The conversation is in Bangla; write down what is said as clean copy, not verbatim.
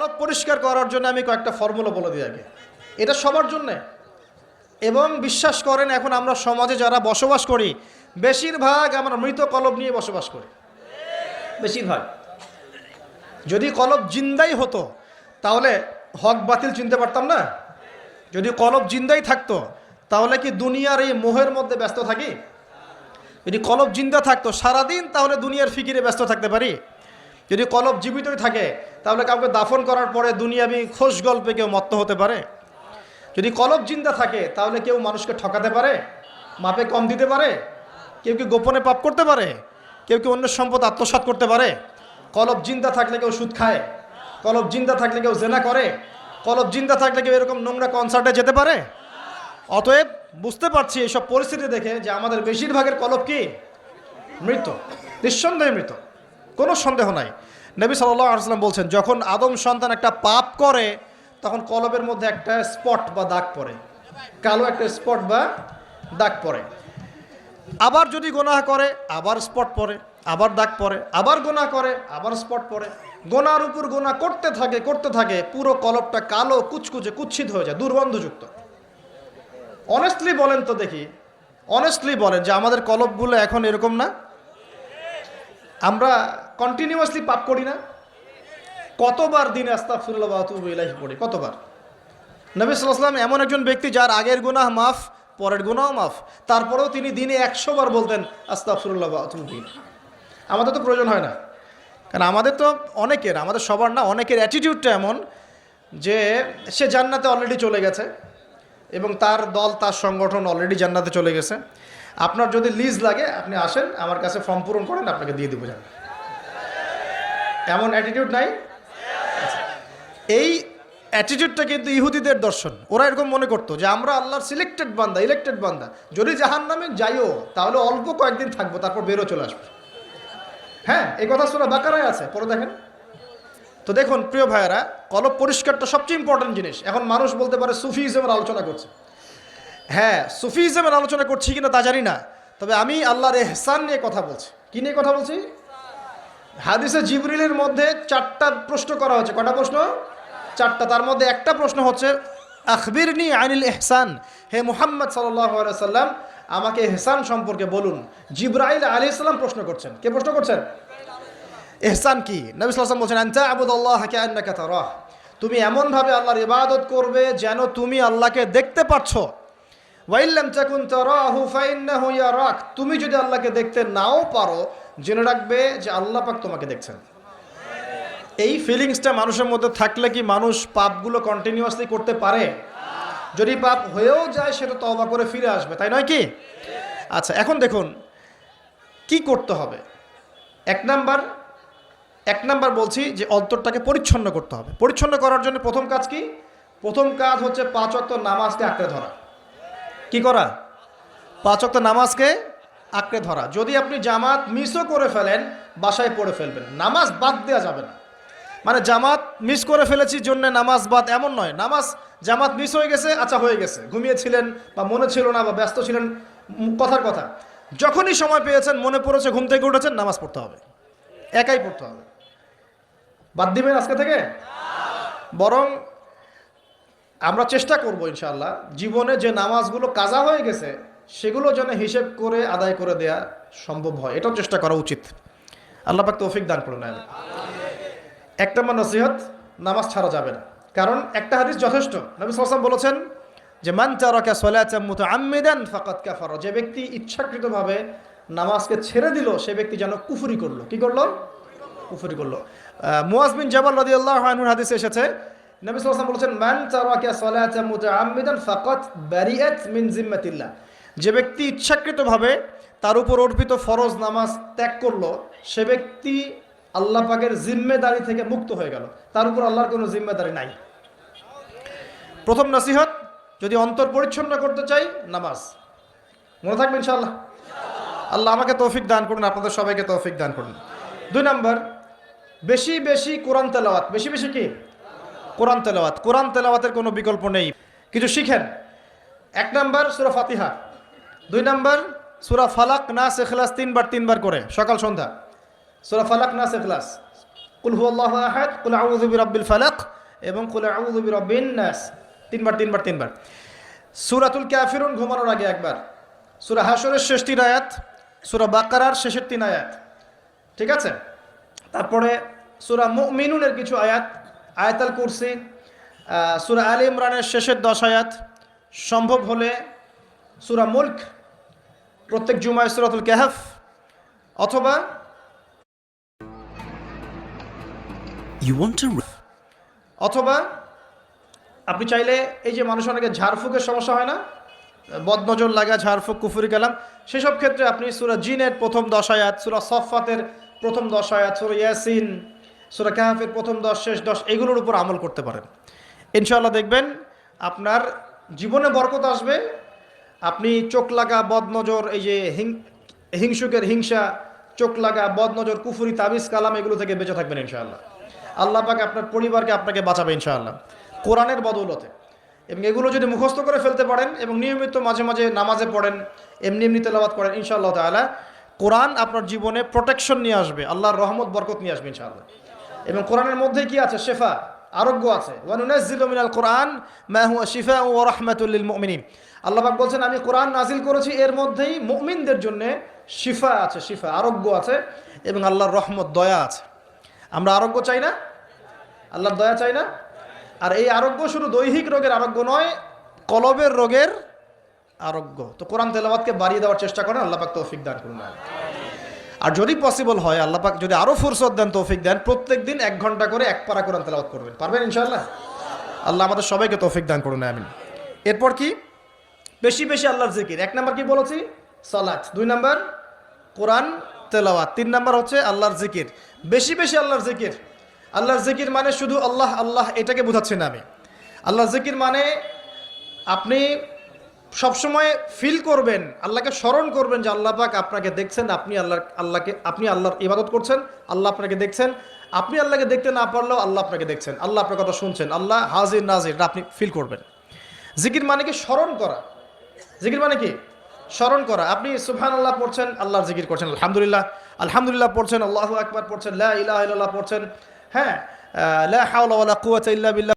কলব পরিষ্কার করার জন্য আমি কয়েকটা ফর্মুলা বলে দিই আগে। এটা সবার জন্যে। এবং বিশ্বাস করেন এখন আমরা সমাজে যারা বসবাস করি বেশিরভাগ আমরা মৃত কলব নিয়ে বসবাস করি, বেশিরভাগ। যদি কলব জিন্দাই হতো তাহলে হক বাতিল চিনতে পারতাম না। যদি কলব জিন্দাই থাকতো তাহলে কি দুনিয়ার এই মোহের মধ্যে ব্যস্ত থাকি? যদি কলব জিন্দা থাকতো সারাদিন তাহলে দুনিয়ার ফিকিরে ব্যস্ত থাকতে পারি। যদি কলব জীবিতই থাকে তাহলে কাউকে দাফন করার পরে দুনিয়াবি খোশ গল্পে কেউ মত্ত হতে পারে। যদি কলব জিন্দা থাকে তাহলে কেউ মানুষকে ঠকাতে পারে, মাপে কম দিতে পারে, কেউ কি গোপনে পাপ করতে পারে, কেউ কি অন্য সম্পদ আত্মসাৎ করতে পারে। কলব জিন্দা থাকলে কেউ সুদ খায়, কলব জিন্দা থাকলে কেউ জেনা করে, কলব জিন্দা থাকলে কেউ এরকম নোংরা কনসার্টে যেতে পারে। অতএব বুঝতে পারছি এইসব পরিস্থিতি দেখে যে আমাদের বেশিরভাগের কলব কি মৃত, নিঃসন্দেহে মৃত, কোনো সন্দেহ নাই। নবী সাল্লাল্লাহু আলাইহি ওয়াসাল্লাম বলছেন যখন আদম সন্তান একটা পাপ করে তখন কলবের মধ্যে একটা স্পট বা দাগ পড়ে, কালো একটা স্পট বা দাগ পড়ে। আবার যদি গুনাহ করে আবার স্পট পড়ে, আবার দাগ পড়ে, আবার গুনাহ করে আবার স্পট পড়ে। গুনার উপর গুনাহ করতে থাকে পুরো কলবটা কালো কুচকুচে কুৎসিত হয়ে যায়, দুর্গন্ধযুক্ত। অনেস্টলি বলেন তো দেখি, অনেস্টলি বলেন যে আমাদের কলবগুলো এখন এরকম না? আমরা কন্টিনিউয়াসলি পাপ করি না? কতবার দিনে আস্তাগফিরুল্লাহ ওয়া আতুবু ইলাইহি পড়ি, কতবার? নবী সাল্লাল্লাহু আলাইহি ওয়াসাল্লাম এমন একজন ব্যক্তি যার আগের গুনাহ মাফ, পরের গুনাহ মাফ, তারপরেও তিনি দিনে 100 বার বলতেন আস্তাগফিরুল্লাহ ওয়া আতুবু ইলাইহি। আমাদের তো প্রয়োজন হয় না, কারণ আমাদের তো অনেকের, আমাদের সবার না, অনেকের অ্যাটিটিউডটা এমন যে সে জান্নাতে অলরেডি চলে গেছে এবং তার দল তার সংগঠন অলরেডি জান্নাতে চলে গেছে। আপনার যদি লিজ লাগে আপনি আসেন আমার কাছে, ফর্ম পূরণ করেন, আপনাকে দিয়ে দেবো জান্নাত। এমন অ্যাটিটিউড নাই? এই অ্যাটিটিউডটা কিন্তু ইহুদিদের দর্শন। ওরা এরকম মনে করতো যে আমরা আল্লাহর সিলেক্টেড বান্দা, ইলেক্টেড বান্দা, যদি জাহান্নামে যাইও তাহলে অল্প কয়েকদিন থাকবো, তারপর বেরো চলে আসবো। হ্যাঁ, এই কথা সূরা বাকারায় আছে, পরে দেখেন তো। দেখুন প্রিয় ভাইয়েরা, কলব পরিষ্কারটা সবচেয়ে ইম্পর্টেন্ট জিনিস। এখন মানুষ বলতে পারে সুফিজমের আলোচনা করছে। হ্যাঁ, সুফিজমের আলোচনা করছি কিনা তা জানি না, তবে আমি আল্লাহর ইহসান নিয়ে কথা বলছি। কি নিয়ে কথা বলছি? হাদিসে জিবরিলের মধ্যে 4টা প্রশ্ন করা হয়েছে। কটা প্রশ্ন? 4টা। তার মধ্যে একটা প্রশ্ন হচ্ছে আখবিরনি আনিল ইহসান, হে মুহাম্মদ সাল্লাল্লাহু আলাইহি সাল্লাম আমাকে ইহসান সম্পর্কে বলুন। জিবরাইল আলাইহিস সালাম প্রশ্ন করছেন। কে প্রশ্ন করছেন? ইহসান কি? নবী সাল্লাল্লাহু আলাইহি ওয়াসাল্লাম বলছেন আনতা আবুদাল্লাহ কাআন্নাকা তারাহ, তুমি এমনভাবে আল্লাহর ইবাদত করবে যেন তুমি আল্লাহকে দেখতে পাচ্ছ। ওয়া ইল্লাম তাকুন তারাহু ফাইন্নাহু ইয়ারাক, তুমি যদি আল্লাহকে দেখতে নাও পারো জেনে রাখবে যে আল্লাহ পাক তোমাকে দেখছেন। এই ফিলিংসটা মানুষের মধ্যে থাকলে কি মানুষ পাপগুলো কন্টিনিউয়াসলি করতে পারে? যদি পাপ হয়েও যায় সেটা তওবা করে ফিরে আসবে, তাই নয় কি? আচ্ছা, এখন দেখুন কি করতে হবে। এক নাম্বার বলছি যে অন্তরটাকে পরিচ্ছন্ন করতে হবে। পরিচ্ছন্ন করার জন্য প্রথম কাজ কি? প্রথম কাজ হচ্ছে 5 ওয়াক্ত নামাজকে আঁকড়ে ধরা। কি করা? 5 ওয়াক্ত নামাজকে আঁকড়ে ধরা। যদি আপনি জামাত মিসও করে ফেলেন বাসায় পড়ে ফেলবেন, নামাজ বাদ দেওয়া যাবে না। মানে জামাত মিস করে ফেলেছি জন্য নামাজ বাদ এমন নয়। জামাত মিস হয়ে গেছে, আচ্ছা হয়ে গেছে, ঘুমিয়েছিলেন বা মনে ছিল না বা ব্যস্ত ছিলেন, কথার কথা, যখনই সময় পেয়েছেন, মনে পড়েছে, ঘুম থেকে উঠেছেন, নামাজ পড়তে হবে, একাই পড়তে হবে। বাদ দিবেন আজকে থেকে? বরং আমরা চেষ্টা করব ইনশাআল্লাহ জীবনে যে নামাজগুলো কাজা হয়ে গেছে সেগুলো যেন হিসেব করে আদায় করে দেয়া সম্ভব হয়, এটাও চেষ্টা করা উচিত। আল্লাহ পাক তৌফিক দান করুন। এক নম্বর নসিহত, নামাজ ছাড়া যাবে না। কারণ একটা হাদিস যথেষ্ট। নবী সাল্লাল্লাহু আলাইহি ওয়াসাল্লাম বলেছেন যে মান তারাকা সালাতান মুতাআম্মিদান ফাকাদ কাফারা, যে ব্যক্তি ইচ্ছাকৃতভাবে নামাজকে ছেড়ে দিল সে ব্যক্তি যেন কুফরি করলো। কি করলো? কুফরি করলো। মুআজ বিন জাবাল রাদিয়াল্লাহু আনহুর হাদিসে এসেছে নবী সাল্লাল্লাহু আলাইহি ওয়াসাল্লাম বলেছেন মান তারাকা সালাতান মুতাআম্মিদান ফাকাদ বারিআত মিন জিম্মাতিল্লাহ, যে ব্যক্তি ইচ্ছাকৃতভাবে তার উপর অর্পিত ফরজ নামাজ ত্যাগ করলো সে ব্যক্তি আল্লাহ পাকের জিম্মেদারি থেকে মুক্ত হয়ে গেল, তার উপর আল্লাহর কোনো জিম্মেদারি নাই। প্রথম নসিহত, যদি অন্তর পরিচ্ছন্ন করতে চাই নামাজ। মনে থাকবে ইনশাআল্লাহ। আল্লাহ আমাকে তৌফিক দান করুন, আপনাদের সবাইকে তৌফিক দান করুন। 2 নম্বর, বেশি বেশি কোরআন তেলাওয়াত। বেশি বেশি কি? কোরআন তেলাওয়াত। কোরআন তেলাওয়াতের কোনো বিকল্প নেই। কিছু শিখেন। 1 নম্বর সূরা ফাতিহা, 2 নম্বর সূরা ফালাক নাস ইখলাস 3 বার করে সকাল সন্ধ্যা। সূরা ফালাক নাস ইখলাস কুল হুয়াল্লাহু আহাদ, কুল আউযু বিরাব্বিল ফালাক এবং কুল আউযু বিরাব্বিন নাস, তিনবার। সূরাতুল কাফিরুন ঘুমানোর আগে একবার, সূরা হাশরের শেষ 3 আয়াত, সূরা বাকারার শেষের 3 আয়াত, ঠিক আছে? তারপরে সূরা মুমিনুনের কিছু আয়াত, আয়াতুল কুরসি, সূরা আলে ইমরানের শেষের 10 আয়াত, সম্ভব হলে সূরা মুলক, প্রত্যেক জুমায় সূরাতুল কাহফ, অথবা অথবা আপনি চাইলে এই যে মানুষ অনেকে ঝাড়ফুঁকের সমস্যা হয় না, বদনজর লাগা, ঝাড়ফুঁক, কুফরি কালাম, সেসব ক্ষেত্রে আপনি সূরা জিনের প্রথম 10 আয়াত, সূরা সফফাতের প্রথম 10 আয়াত, সূরা ইয়াসিন, সূরা কাহফের প্রথম 10 শেষ 10 এগুলোর উপর আমল করতে পারেন। ইনশাআল্লাহ দেখবেন আপনার জীবনে বরকত আসবে। আপনি চোখ লাগা, বদনজর, এই যে হিংসুকের হিংসা, চোখ লাগা, বদনজর, কুফরি, তাবিজ কালাম এগুলো থেকে বেঁচে থাকবেন ইনশাআল্লাহ। আল্লাহ পাক আপনার পরিবারকে আপনাকে বাঁচাবে ইনশাআল্লাহ কোরআনের বদৌলতে। এবং এগুলো যদি মুখস্থ করে ফেলতে পারেন এবং নিয়মিত মাঝে মাঝে নামাজে পড়েন, এমনি তেলাওয়াত করেন, ইনশাআল্লাহ তাআলা কোরআন আপনার জীবনে প্রোটেকশন নিয়ে আসবে, আল্লাহর রহমত বরকত নিয়ে আসবে ইনশাআল্লাহ। এবং কোরআনের মধ্যে কি আছে? শেফা, আরোগ্য আছে। ওয়া নুনাজ্জিলু মিনাল কোরআন মা হুয়া শিফাউ ওয়া রাহমাতুল লিল মুমিনিন। আল্লাহ পাক বলছেন আমি কোরআন নাজিল করেছি, এর মধ্যেই মুমিনদের জন্য শিফা আছে, শিফা আরোগ্য আছে এবং আল্লাহর রহমত, দয়া আছে। আমরা আরোগ্য চাই না? আল্লাহর দয়া চাই না? আর এই আরোগ্য শুধু দৈহিক রোগের আরোগ্য নয়, কলবের রোগের আরোগ্য। তো কোরআন তেলাওয়াতকে বাড়িয়ে দেওয়ার চেষ্টা করেন, আল্লাহ পাক তৌফিক দান করুন। আর যদি পসিবল হয়, আল্লাহ পাক যদি আরো ফুরসত দেন, তৌফিক দেন, প্রত্যেকদিন 1 ঘন্টা করে 1 পারা কোরআন তেলাওয়াত করবেন। পারবেন ইনশাআল্লাহ? আল্লাহ আমাদের সবাইকে তৌফিক দান করুন, আমিন। এরপর কি? বেশি বেশি আল্লাহর জিকির। 1 নাম্বার কি বলেছি? সালাত। 2 নাম্বার কোরআন তেলাওয়াত। 3 নাম্বার হচ্ছে আল্লাহর জিকির। বেশি বেশি আল্লাহর জিকির। আল্লাহর জিকির মানে শুধু আল্লাহ আল্লাহ এটাকে বোঝাচ্ছি না আমি। আল্লাহর জিকির মানে আপনি সবসময় ফিল করবেন, আল্লাহকে স্মরণ করবেন যে আল্লাহ পাক আপনাকে দেখছেন, আপনি আল্লাহর ইবাদত করছেন, আল্লাহ আপনাকে দেখছেন। আপনি আল্লাহকে দেখতে না পারলেও আল্লাহ আপনাকে দেখছেন, আল্লাহ আপনার কথা শুনছেন, আল্লাহ হাজির নাজির, এটা আপনি ফিল করবেন। জিকির মানে কি? স্মরণ করা। জিকির মানে কি? স্মরণ করা। আপনি সুবহানাল্লাহ পড়ছেন, আল্লাহর জিকির করছেন, আলহামদুলিল্লাহ পড়ছেন, আল্লাহু আকবার পড়ছেন, লা ইলাহা ইল্লাল্লাহ পড়ছেন, হ্যাঁ, লা হাওলা ওয়ালা কুওয়াতা ইল্লা বিল্লাহ